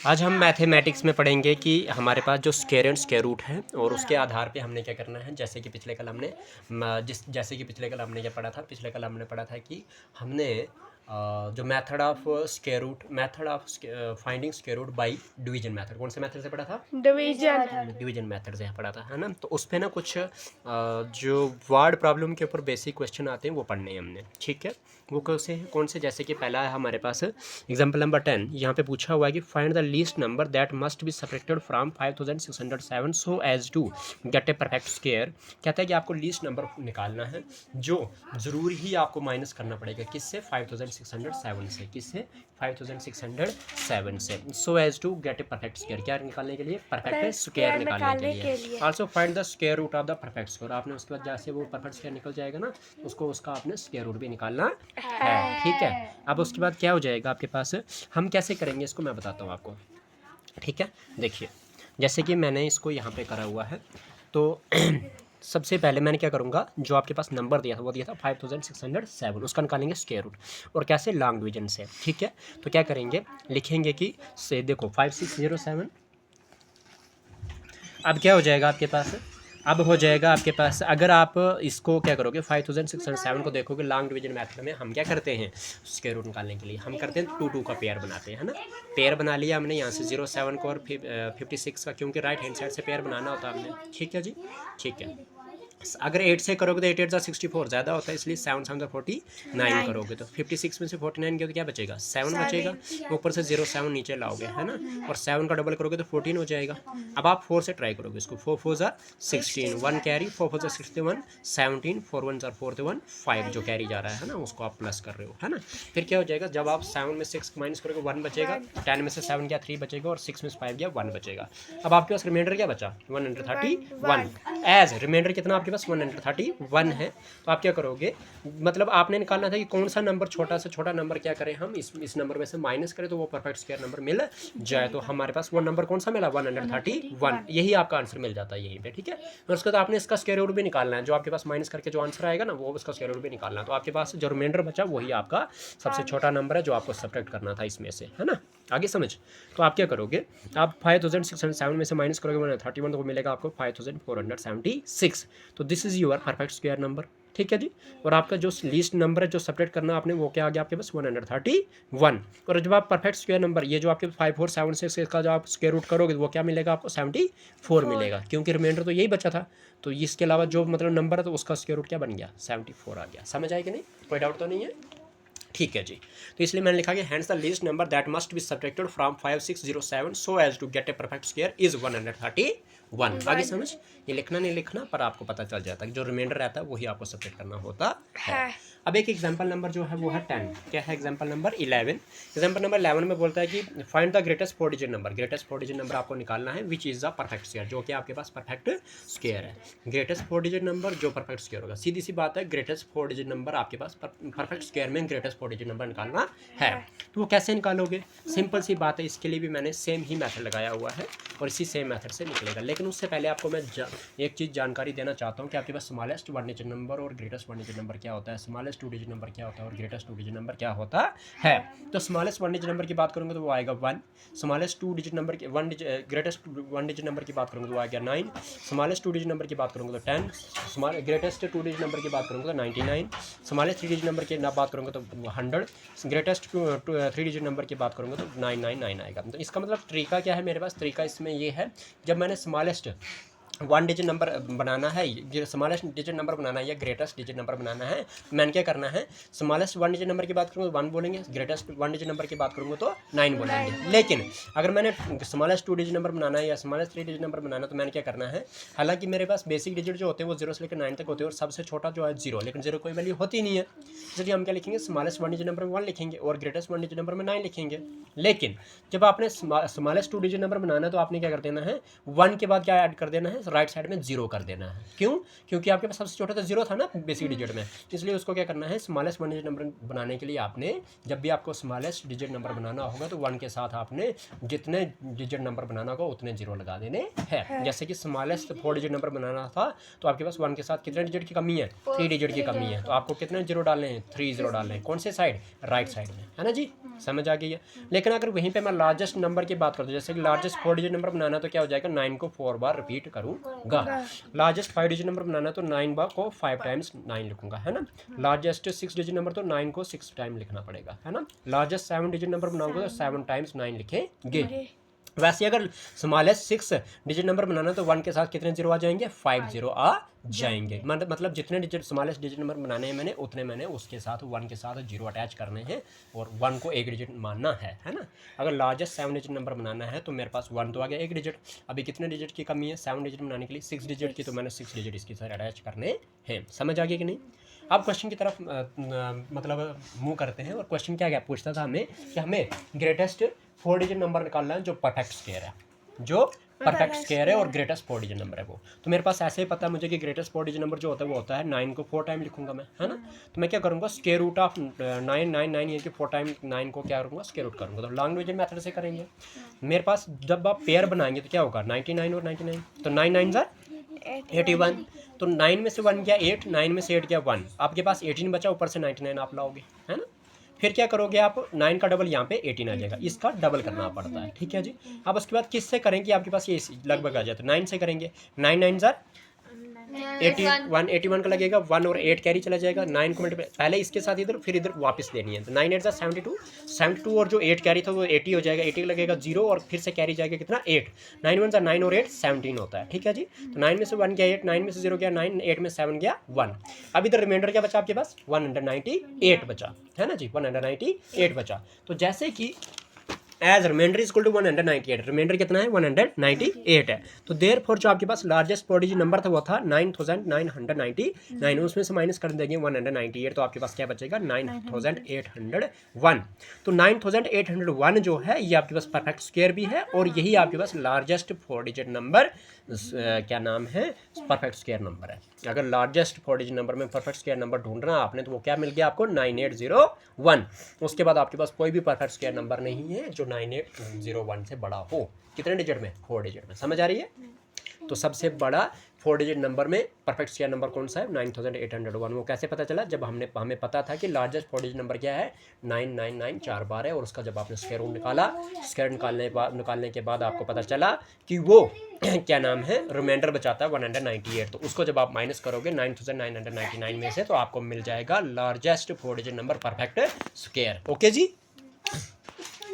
आज हम मैथमेटिक्स में पढ़ेंगे कि हमारे पास जो स्क्वायर एंड स्क्वायर रूट है और उसके आधार पे हमने क्या करना है। जैसे कि पिछले कल हमने क्या पढ़ा था। पिछले कल हमने पढ़ा था कि हमने जो method of square root, method of finding square root by division method, कौन से मेथड से पढ़ा था? डिवीजन मेथड से पढ़ा था, है ना। तो उस पे ना कुछ जो वर्ड प्रॉब्लम के ऊपर बेसिक क्वेश्चन आते हैं वो पढ़ने हैं हमने, ठीक है। वो कौन से जैसे कि पहला है हमारे पास एग्जाम्पल नंबर 10। यहाँ पे पूछा हुआ है कि find the least number that must be subtracted from 5607 so as to get a perfect square. कहता है कि आपको लीस्ट नंबर निकालना है जो ज़रूरी ही आपको माइनस करना पड़ेगा, किससे? 5607 से। किससे? 5607 से। So as to get a perfect square, क्या निकालने के लिए? परफेक्ट स्क्वायर निकालने के लिए। Also find the square root of the perfect square. आपने उसके बाद जैसे वो परफेक्ट स्क्वायर निकल जाएगा ना, उसका आपने स्क्वायर रूट भी निकालना है, ठीक है। अब उसके बाद क्या हो जाएगा आपके पास, हम कैसे करेंगे इसको मैं बताता हूँ आपको, ठीक है। देखिए, जैसे कि मैंने इसको यहाँ पे करा हुआ है, तो सबसे पहले मैंने क्या करूँगा, जो आपके पास नंबर दिया था वो दिया था 5607, उसका निकालेंगे स्क्वायर रूट, और कैसे? लॉन्ग डिवीजन से, ठीक है। तो क्या करेंगे, लिखेंगे कि से देखो 5607, अब क्या हो जाएगा आपके पास, अब हो जाएगा आपके पास, अगर आप इसको क्या करोगे 5607 को देखोगे लॉन्ग डिवीजन मेथड में हम क्या करते हैं, स्क्वायर रूट निकालने के लिए हम करते हैं 2 2 का पेयर बनाते हैं, है ना। पेयर बना लिया हमने यहाँ से 07 को और 56 का, क्योंकि राइट हैंड साइड से पेयर बनाना होता है हमने, ठीक है जी, ठीक है। अगर 8 से करोगे तो 8 8 64 ज़्यादा होता है, इसलिए 7 7 49 करोगे तो 56 में से 49 गया तो क्या बचेगा? 7 बचेगा। ऊपर से 07 नीचे लाओगे, है ना, और 7 का डबल करोगे तो 14 हो जाएगा। अब आप 4 से ट्राई करोगे इसको, 4 4 ज़ा 16, 1 कैरी, 4 4 ज़ा 61, 17, 4 1 ज़ा 41, 5 जो कैरी जा रहा है ना, उसको आप प्लस कर रहे हो, है ना। फिर क्या हो जाएगा, जब आप 7 में 6 माइनस करोगे 1 बचेगा, 10 में से 7 गया 3 बचेगा, और 6 में से 5 गया 1 बचेगा। अब आपके पास रिमाइंडर क्या बचा? 131। एज रिमाइंडर कितना आपके पास? 131 है। तो आप क्या करोगे, मतलब आपने निकालना था कि कौन सा नंबर छोटा से छोटा नंबर क्या करें हम इस नंबर में से माइनस करें तो वो परफेक्ट स्क्वायर नंबर मिल जाए। तो हमारे पास वो नंबर कौन सा मिला? 131। यही आपका आंसर मिल जाता है यहीं पे, ठीक है। और उसके बाद आपने इसका स्क्वायर रूट भी निकालना है, जो आपके पास माइनस करके जो आंसर आएगा ना, वो उसका स्क्वायर रूट भी निकालना है। तो आपके पास जो रिमाइंडर बचा वही आपका सबसे छोटा नंबर है जो आपको सब्ट्रैक्ट करना था इसमें से, है ना। आगे समझ। तो आप क्या करोगे, आप 5607 में से माइनस करोगे 131 तो वो मिलेगा आपको 5476। तो this is your perfect square number, ठीक है जी। और आपका जो लीस्ट नंबर है जो सेपरेट करना आपने, वो क्या आ गया आपके पास? 131। और जब आप परफेक्ट स्क्वायर नंबर, ये जो आपके 5476 का जो आप स्क्वायर रूट करोगे वो क्या मिलेगा आपको? 74 मिलेगा, क्योंकि रिमाइंडर तो यही बचा था। तो इसके अलावा जो मतलब नंबर है तो उसका स्क्वायर रूट क्या बन गया? 74 आ गया। समझ आए कि नहीं? कोई डाउट तो नहीं है? ठीक है जी। तो इसलिए मैंने लिखा कि hence the least number that must be subtracted from 5607 so as to get a perfect square is 131। आगे समझ, ये लिखना नहीं लिखना पर आपको पता चल जाता है कि जो रिमाइंडर रहता है वही आपको सब्ट्रैक्ट करना होता है। अब एक एग्जांपल नंबर जो है वो है 10। क्या है एग्जांपल नंबर 11? एग्जांपल नंबर 11 में बोलता है कि find the greatest 4 digit number. Greatest 4 digit number आपको निकालना है which is the perfect square, जो कि आपके पास परफेक्ट स्क्वायर है। ग्रेटेस्ट 4 डिजिट नंबर जो परफेक्ट स्क्वायर होगा, सीधी सी बात है, ग्रेटेस्ट 4 डिजिट नंबर आपके पास परफेक्ट स्क्वायर में ग्रेटेस्ट 4 डिजिट नंबर निकालना है। तो वो कैसे निकालोगे? सिंपल सी बात है, इसके लिए भी मैंने सेम ही मेथड लगाया हुआ है और इसी सेम मेथड से निकलेगा। लेकिन उससे पहले आपको मैं एक चीज़ जानकारी देना चाहता हूँ कि आपके पास स्मॉलेस्ट 1 डिजिट नंबर और ग्रेटेस्ट 1 डिजिट नंबर क्या होता है, स्मॉलेस्ट 2 डिजिट नंबर क्या होता है और ग्रेटेस्ट 2 डिजिट नंबर क्या होता है। तो स्मॉलेस्ट 1 डिजिट नंबर की बात करूँगा तो वो आएगा 1। स्मॉलेस्ट 2 डिजिट नंबर की ग्रेटेस्ट 1 डिजिट नंबर की बात करूँगा तो वो आएगा 9। स्मॉलेस्ट 2 डिजिट नंबर की बात करूँगा तो 10। ग्रेटेस्ट 2 डिजिट नंबर की बात करूँगा तो 99। स्मॉलेस्ट 3 डिजिट नंबर की बात करूँगा तो 100। ग्रेटेस्ट 3 डिजिट नंबर की बात करूँगा तो 999 आएगा। तो इसका मतलब तरीका क्या है मेरे पास? तरीका इसमें ये है, जब मैंने स्मॉलेस्ट 1 डिजिट नंबर बनाना है, स्मॉलेस्ट डिजिट नंबर बनाना है या ग्रेटेस्ट डिजिट नंबर बनाना है, मैंने क्या करना है, स्मॉलेस्ट 1 डिजिट नंबर की बात करूँगा तो 1 बोलेंगे, ग्रेटेस्ट 1 डिजिट नंबर की बात करूँगा तो 9 बोलेंगे। लेकिन अगर मैंने स्मॉलेस्ट 2 डिजिट नंबर बनाना है या स्मॉलेस्ट 3 डिजिट नंबर बनाना है तो मैंने क्या करना है, हालांकि मेरे पास बेसिक डिजिट जो होते हैं वो 0 से लेकर 9 तक होते हैं और सबसे छोटा जो है 0, लेकिन 0 कोई वैल्यू होती नहीं है, इसलिए हम क्या लिखेंगे, स्मॉलेस्ट 1 डिजिट नंबर में 1 लिखेंगे और ग्रेटेस्ट 1 डिजिट नंबर में 9 लिखेंगे। लेकिन जब आपने स्मॉलेस्ट 2 डिजिट नंबर बनाना है तो आपने क्या कर देना है, 1 के बाद क्या ऐड कर देना है, राइट साइड में 0 कर देना है। क्यों? क्योंकि आपके पास सबसे छोटा तो 0 था ना बेसिक डिजिट में, इसलिए उसको क्या करना है, स्मॉलेस्ट 1 डिजिट नंबर बनाने के लिए आपने, जब भी आपको स्मॉलेस्ट डिजिट नंबर बनाना होगा तो 1 के साथ आपने जितने डिजिट नंबर बनाना होगा उतने 0 लगा देने हैं। जैसे कि स्मॉलेस्ट 4 डिजिट नंबर बनाना था तो आपके पास 1 के साथ कितने डिजिट की कमी है? 3 डिजिट की कमी है, तो आपको कितने 0 डालने हैं? 3 0 डालने हैं। कौन से साइड? राइट साइड में, है ना जी। समझ आ गई है। लेकिन अगर वहीं पे मैं लार्जेस्ट नंबर की बात करता हूँ, जैसे कि लार्जेस्ट 4 डिजिट नंबर बनाना तो क्या हो जाएगा, 9 को 4 बार रिपीट करूँगा। लार्जेस्ट 5 डिजिट नंबर बनाना तो 9 बार को 5 टाइम्स 9 लिखूंगा, है ना। लार्जेस्ट 6 डिजिट नंबर तो 9 को 6 टाइम लिखना पड़ेगा, है ना। लार्जेस्ट 7 डिजिट नंबर बनाऊंगा तो 7 टाइम्स 9 लिखेंगे। वैसे अगर स्मॉलेस्ट 6 डिजिट नंबर बनाना तो 1 के साथ कितने जीरो आ जाएंगे, 5 जीरो आ जाएंगे। मतलब जितने डिजिट स्मॉलेस्ट डिजिट नंबर बनाने हैं मैंने, उतने मैंने उसके साथ 1 के साथ जीरो अटैच करने हैं और 1 को एक डिजिट मानना है ना। अगर लार्जेस्ट 7 डिजिट नंबर बनाना है तो मेरे पास 1 तो आ गया, एक डिजिट। अभी कितने डिजिट की कमी है 7 डिजिट बनाने के लिए, 6 डिजिट की, तो मैंने 6 डिजिट इसके साथ अटैच करने हैं। समझ आ गया कि नहीं। अब क्वेश्चन की तरफ मतलब मूव करते हैं। और क्वेश्चन क्या पूछता था हमें कि हमें ग्रेटेस्ट 4 डिजिट नंबर निकालना है जो परफेक्ट स्क्वायर है, जो परफेक्ट स्क्वायर है और ग्रेटेस्ट 4 डिजिट नंबर है वो। तो मेरे पास ऐसे ही पता है मुझे कि ग्रेटेस्ट 4 डिजिट नंबर जो होता है वो होता है 9 को 4 टाइम लिखूंगा मैं, है ना। तो मैं क्या करूँगा, स्क्वायर रूट ऑफ 9 ये कि 4 टाइम 9 को क्या करूँगा, स्क्वायर रूट करूँगा। तो लॉन्ग डिवीजन मेथड से करेंगे। मेरे पास जब आप पेयर बनाएंगे तो क्या होगा, 99 और 99, तो 9 9 ज़ा 81। तो 9 में से 1 गया 8, 9 में से 8 गया 1, आपके पास 18 बचा, ऊपर से 99 आप लाओगे, है ना। फिर क्या करोगे आप, 9 का डबल यहाँ पे 18 आ जाएगा, इसका डबल करना पड़ता है, ठीक है जी। अब उसके बाद किससे करेंगे, आपके पास ये लगभग आ जाए तो 9 से करेंगे। 9 9 ज़ा 81, 81 का लगेगा 1 और 8 कैरी चला जाएगा। 9 को मल्टीप्लाई पहले इसके साथ इधर, फिर इधर वापस देनी है। तो 9 8 ज़ा 72, 72 और जो 8 कैरी था वो 80 हो जाएगा, 80 लगेगा 0 और फिर से कैरी जाएगा कितना 8। 9 1 ज़ा 9 और 8 17 होता है, ठीक है जी। तो 9 में से 1 गया 8, 9 में से 0 गया 9, 8 में 7 गया 1। अब इधर रिमाइंडर क्या बचा आपके पास, 198 बचा, है ना जी, 198 बचा। तो जैसे कि as remainder is equal to 198, remainder कितना है 198 है। तो देयरफॉर जो आपके पास लार्जेस्ट 4 डिजिट नंबर था वो था 9999, उसमें से माइनस कर देंगे 198, तो आपके पास क्या बचेगा 9801। तो 9801 जो है ये आपके पास परफेक्ट स्क्वायर भी है और यही आपके पास लार्जेस्ट 4 डिजिट नंबर क्या नाम है, परफेक्ट स्क्वायर नंबर है। अगर लार्जेस्ट 4 डिजिट नंबर में परफेक्ट स्क्वायर नंबर ढूंढना आपने तो वो क्या मिल गया आपको, 9801। उसके बाद आपके पास कोई भी परफेक्ट स्क्वायर नंबर नहीं है जो 9801 से बड़ा हो। कितने डिजिट में, 4 डिजिट में। समझ आ रही है। तो सबसे बड़ा 4 डिजिट नंबर में परफेक्ट स्क्वायर नंबर कौन सा है, 9801। वो कैसे पता चला, जब हमें पता था कि लार्जेस्ट 4 डिजिट नंबर क्या है, 999 4 बार है, और उसका जब आपने स्क्वायर रूट निकाला, स्क्वायर निकालने के बाद आपको पता चला कि वो क्या नाम है, रिमाइंडर बचाता है 198। तो उसको जब आप माइनस करोगे 9999 में से, तो आपको मिल जाएगा largest 4 digit number perfect square. Okay ji,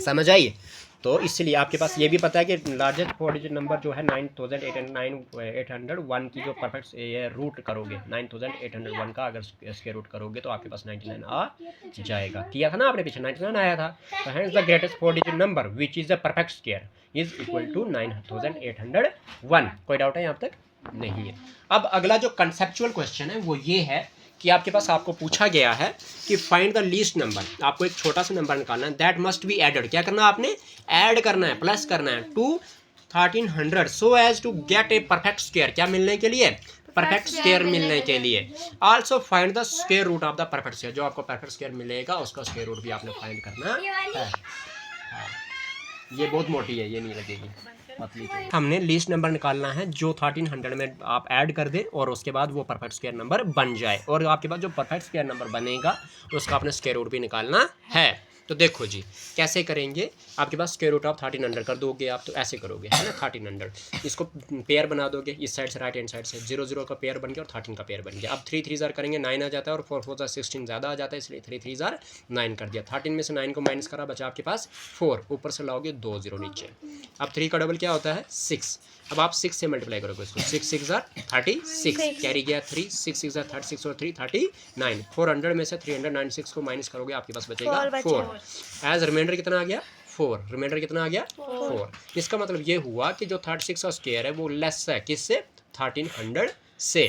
समझ आइए। तो इसलिए आपके पास ये भी पता है कि लार्जेस्ट 4 डिजिट नंबर जो है 9801 की जो परफेक्ट ये रूट करोगे 9801 का अगर स्क्वायर रूट करोगे तो आपके पास 99 आ जाएगा। किया था ना आपने पीछे, 99 आया था। तो hence the greatest 4 digit number which is the perfect square is equal to 9801। कोई डाउट है यहाँ तक? नहीं है। अब अगला जो कंसेप्चुअल क्वेश्चन है वो ये है कि आपके पास आपको पूछा गया है कि फाइंड द लीस्ट नंबर, आपको एक छोटा सा नंबर निकालना है, दैट मस्ट बी एडेड। क्या करना है आपने, ऐड करना है, प्लस करना है to 1300 so as to get a perfect square. क्या मिलने के लिए, परफेक्ट स्क्वायर मिलने के लिए। Also find the square root of the perfect square. जो आपको परफेक्ट स्क्वायर मिलेगा उसका स्क्वायर रूट भी आपने फाइंड करना है। ये बहुत मोटी है, ये नहीं लगेगी। हमने लीस्ट नंबर निकालना है जो 1300 में आप ऐड कर दें और उसके बाद वो परफेक्ट स्क्वायर नंबर बन जाए, और आपके पास जो परफेक्ट स्क्वायर नंबर बनेगा उसका आपने स्क्वायर रूट भी निकालना है। तो देखो जी कैसे करेंगे, आपके पास स्क्वायर रूट ऑफ 1300 कर दोगे आप, तो ऐसे करोगे, है ना। 1300 इसको पेयर बना दोगे, इस साइड से राइट हैंड साइड से 0 0 का पेयर बन गया और 13 का पेयर बन गया। अब 3 3 ज़ार करेंगे 9 आ जाता है और 4 4 ज़ार 16 ज़्यादा आ जाता है, इसलिए 3 3 ज़ार 9 कर दिया। 13 में से 9 को माइनस करा, बचा आपके पास 4, ऊपर से लाओगे 2 0 नीचे। अब 3 का डबल क्या होता है 6। अब आप 6 से मल्टीप्लाई करोगे इसको, 6 6 ज़ार 36 कैरी गया 3, 6 6 ज़ार 36 और 3 39। 400 में से 396 को माइनस करोगे, आपके पास बचेगा 4। एज रिमाइंडर कितना आ गया 4, रिमाइंडर कितना आ गया 4। इसका मतलब ये हुआ कि जो 36 का स्क्वायर है वो लेस है किससे, 1300 से।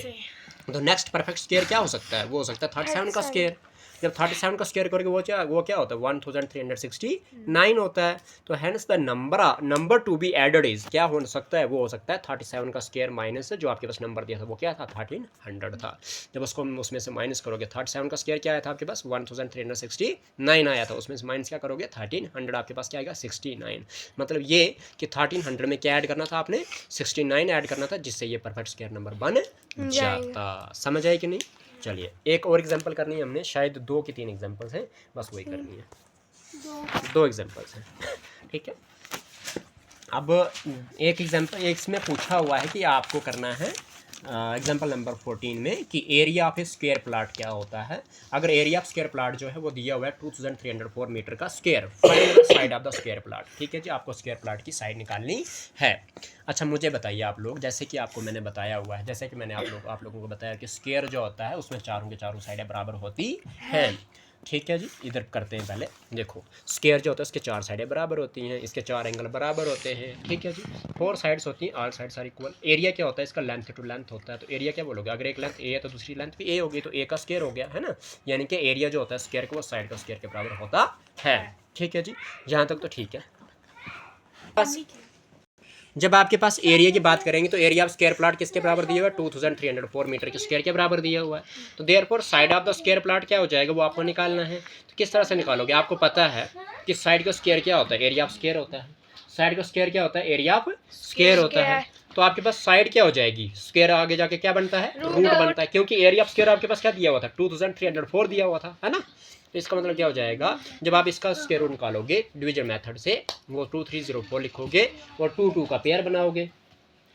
तो नेक्स्ट परफेक्ट स्क्वायर क्या हो सकता है, वो हो सकता है 37 का स्क्वायर। जब 37 का स्क्वायर करोगे वो क्या होता है 1369 होता है। तो hence the number to be added is क्या हो सकता है, वो हो सकता है 37 का स्क्वायर माइनस जो आपके पास नंबर दिया था वो क्या था 1300 था। जब उसको उसमें से माइनस करोगे 37 का स्क्वायर क्या आया था आपके पास 1369 आया था, उसमें से माइनस क्या करोगे 1300, आपके पास क्या आएगा 69। मतलब ये कि 1300 में क्या ऐड करना था आपने 69 ऐड करना था, जिससे ये परफेक्ट स्क्वायर नंबर बन जाता। समझ आए कि नहीं। चलिए एक और एग्जांपल करनी है हमने, शायद 2 की 3 एग्जांपल्स हैं, बस वही करनी है। दो एग्जांपल्स हैं, ठीक है। अब एक एग्जांपल इसमें पूछा हुआ है कि आपको करना है एग्जांपल नंबर 14 में कि area of A square plot क्या होता है। अगर एरिया ऑफ स्क्वायर प्लाट जो है वो दिया हुआ है 2304 मीटर का square, find the side of the square plot. ठीक है जी, आपको स्क्वायर प्लाट की साइड निकालनी है। अच्छा मुझे बताइए आप लोग, जैसे कि आपको मैंने बताया हुआ है, जैसे कि मैंने आप लोगों को बताया कि स्क्वायर जो होता है उसमें चारों के चारों साइडें बराबर होती हैं। ठीक है जी, इधर करते हैं पहले। देखो स्क्वायर जो होता है उसके चार साइडें बराबर होती हैं, इसके चार एंगल बराबर होते हैं। ठीक है जी, फोर साइड्स होती हैं, all sides are equal. Area क्या होता है इसका, लेंथ टू लेंथ होता है। तो एरिया क्या बोलोगे, अगर एक लेंथ ए है तो दूसरी लेंथ भी ए होगी, तो ए का स्क्वायर हो गया है ना। यानी कि एरिया जो होता है स्क्वायर का वो साइड का स्क्वायर के बराबर होता है। ठीक है जी, जहाँ तक तो ठीक है। बस जब आपके पास एरिया की बात करेंगे तो एरिया ऑफ स्क्वायर प्लाट किसके बराबर दिया हुआ है, 2304 मीटर के स्क्वायर के बराबर दिया हुआ है। तो therefore side of the square plot क्या हो जाएगा, वो आपको निकालना है। तो किस तरह से निकालोगे, आपको पता है कि साइड का स्क्वायर क्या होता है, एरिया ऑफ स्क्वायर होता है। साइड का स्क्वायर क्या होता है, एरिया ऑफ स्क्वायर होता है। तो आपके पास साइड क्या हो जाएगी, स्क्वायर आगे जाके क्या बनता है, रूट बनता है, क्योंकि एरिया ऑफ स्क्वायर आपके पास क्या दिया हुआ था, 2304 दिया हुआ था, है ना। तो इसका मतलब क्या हो जाएगा, जब आप इसका स्क्वायर रूट निकालोगे डिवीजन मेथड से, वो 2304 लिखोगे और 2 का पेयर बनाओगे।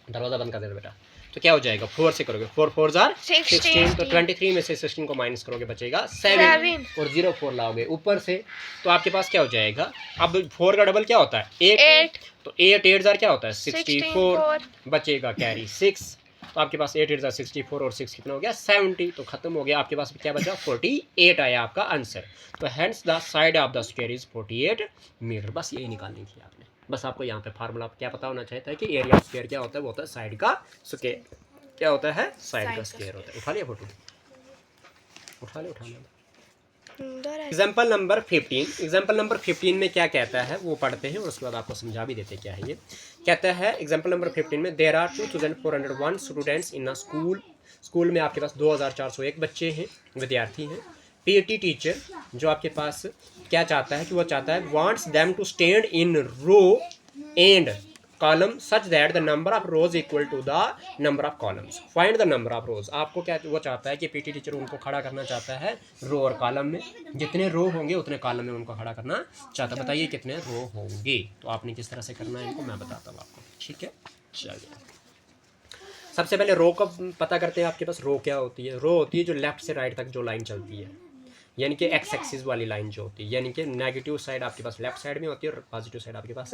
दरवाजा बंद कर देना बेटा। तो क्या हो जाएगा, 4 से करोगे, 4 4 16, तो 23 में से 16 को माइनस करोगे बचेगा 7 और 0 4 लाओगे ऊपर से, तो आपके पास क्या हो जाएगा। अब 4 का डबल क्या होता है, 8, तो 8 8 क्या होता है 64, बचेगा कैरी 6। तो आपके पास 8 8 64 और 6 कितना हो गया 70, तो खत्म हो गया। आपके पास क्या बचा 48 आया आपका आंसर। तो hence the side of the square is 48 metre. बस यही निकालनी थी आपने। बस आपको यहाँ पे फार्मूला क्या पता होना चाहिए था कि एरिया ऑफ स्क्वायर क्या होता है, वो होता है साइड का स्क्वायर। क्या होता है, साइड का स्क्वायर होता है। उठा लिया फोटो, उठा लिया। एग्जाम्पल नंबर 15, एग्जाम्पल नंबर 15 में क्या कहता है वो पढ़ते हैं और उसके बाद आपको समझा भी देते क्या है ये। कहता है एग्जाम्पल नंबर 15 में there are 2401 students in a school. School में आपके पास 2401 बच्चे हैं, विद्यार्थी हैं। पीटी टीचर जो आपके पास क्या चाहता है कि वो चाहता है wants them to stand in row and column such that the number of rows equal to the number of columns. Find the number of rows. आपको क्या वो चाहता है कि पीटी टीचर उनको खड़ा करना चाहता है रो और कॉलम में, जितने रो होंगे उतने कॉलम में उनको खड़ा करना चाहता है। बताइए कितने रो होंगे। तो आपने किस तरह से करना है इनको मैं बताता हूँ आपको, ठीक है। चलिए सबसे पहले रो का पता करते हैं। आपके पास रो क्या होती है, रो होती है जो लेफ्ट से राइट तक जो लाइन चलती है, यानी कि एक्स एक्सिस वाली लाइन जो होती है, यानी कि नेगेटिव साइड आपके पास लेफ्ट साइड में होती है और पॉजिटिव साइड आपके पास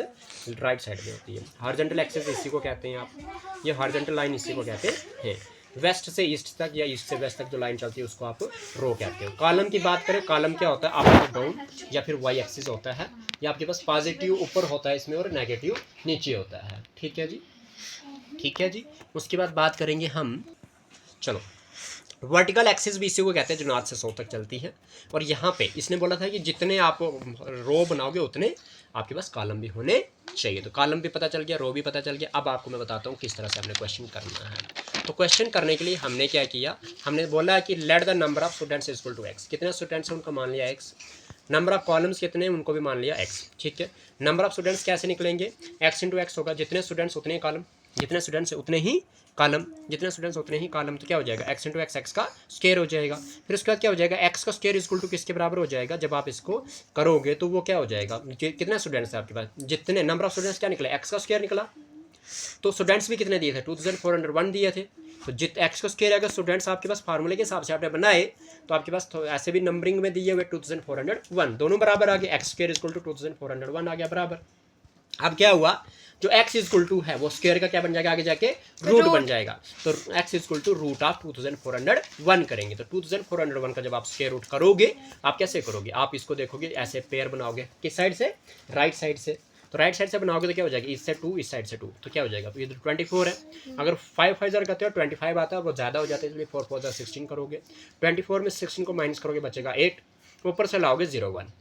राइट साइड में होती है। हॉरिजॉन्टल एक्सिस इसी को कहते हैं आप, ये हॉरिजॉन्टल लाइन इसी को कहते हैं। वेस्ट से ईस्ट तक या ईस्ट से वेस्ट तक जो लाइन चलती है उसको आप रो कहते हो। कॉलम की बात करें, कॉलम क्या होता है, अप डाउन या फिर वाई एक्सिस होता है, या आपके पास पॉजिटिव ऊपर होता है इसमें और नेगेटिव नीचे होता है। ठीक है जी, ठीक है जी। उसके बाद बात करेंगे हम, चलो वर्टिकल एक्सिस भी इसी को कहते हैं जो नॉर्थ से साउथ तक चलती है। और यहाँ पे इसने बोला था कि जितने आप रो बनाओगे उतने आपके पास कॉलम भी होने चाहिए। तो कॉलम भी पता चल गया, रो भी पता चल गया। अब आपको मैं बताता हूँ किस तरह से हमने क्वेश्चन करना है। तो क्वेश्चन करने के लिए हमने क्या किया, हमने बोला कि let the number of students equal to x. कितने स्टूडेंट्स हैं उनको मान लिया एक्स, नंबर ऑफ कॉलम्स कितने हैं उनको भी मान लिया एक्स। ठीक है, नंबर ऑफ स्टूडेंट्स कैसे निकलेंगे, एक्स इंटू एक्स होगा, जितने स्टूडेंट्स उतने कॉलम, जितने स्टूडेंट्स उतने ही कॉलम, जितने स्टूडेंट्स उतने ही कॉलम। तो क्या हो जाएगा एक्स इंटू एक्स, एक्स का स्क्वायर हो जाएगा। फिर उसके बाद क्या हो जाएगा, एक्स का स्क्वायर इक्वल टू किसके बराबर हो जाएगा, जब आप इसको करोगे तो वो क्या हो जाएगा, कितने स्टूडेंट्स हैं आपके पास, जितने नंबर ऑफ स्टूडेंट्स क्या निकला, एक्स का स्क्वायर निकला। तो स्टूडेंट्स भी कितने दिए थे, 2401 दिए थे। तो जित एक्स का स्क्वायर अगर स्टूडेंट्स आपके पास फार्मूले के हिसाब से आपने बनाए तो आपके पास तो ऐसे भी नंबरिंग में दिए हुए 2401, दोनों बराबर आ गए। एक्स स्क्वायर इक्वल टू 2401 आ गया बराबर। अब क्या हुआ, जो x इक्वल टू है वो स्क्वायर का क्या बन जाएगा, आगे जाके रूट बन जाएगा। तो x equal to root of 2401 करेंगे। तो 2401 का जब आप स्क्वायर रूट करोगे, आप कैसे करोगे, आप इसको देखोगे ऐसे पेयर बनाओगे, किस साइड से, राइट साइड से। तो राइट साइड से बनाओगे तो क्या हो जाएगा, इस से 2 इस साइड से 2, तो क्या हो जाएगा, इधर 24 है। अगर 5 5 ज़र करते हो 25 आता है, वो ज़्यादा हो जाता है, इसलिए 4 4 16 करोगे। 24 में 16 को माइनस करोगे बचेगा 8, ऊपर से लाओगे 0 1।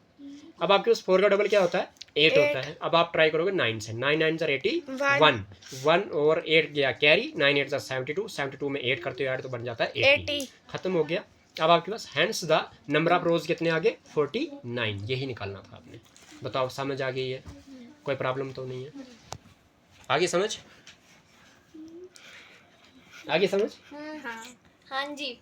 अब आपके पास 4 का डबल क्या होता है, 8 होता है। अब आप ट्राई करोगे 9 से, 9 9 81, 1 और 8 गया कैरी, 9 8 72, 72 में 8 करते हो यार तो बन जाता है 80। खत्म हो गया। अब आपके पास hence the number of rows कितने आगे, 49। यही निकालना था आपने। बताओ समझ आ गई है, कोई प्रॉब्लम तो नहीं है, आगे समझ, आगे समझ। हाँ जी।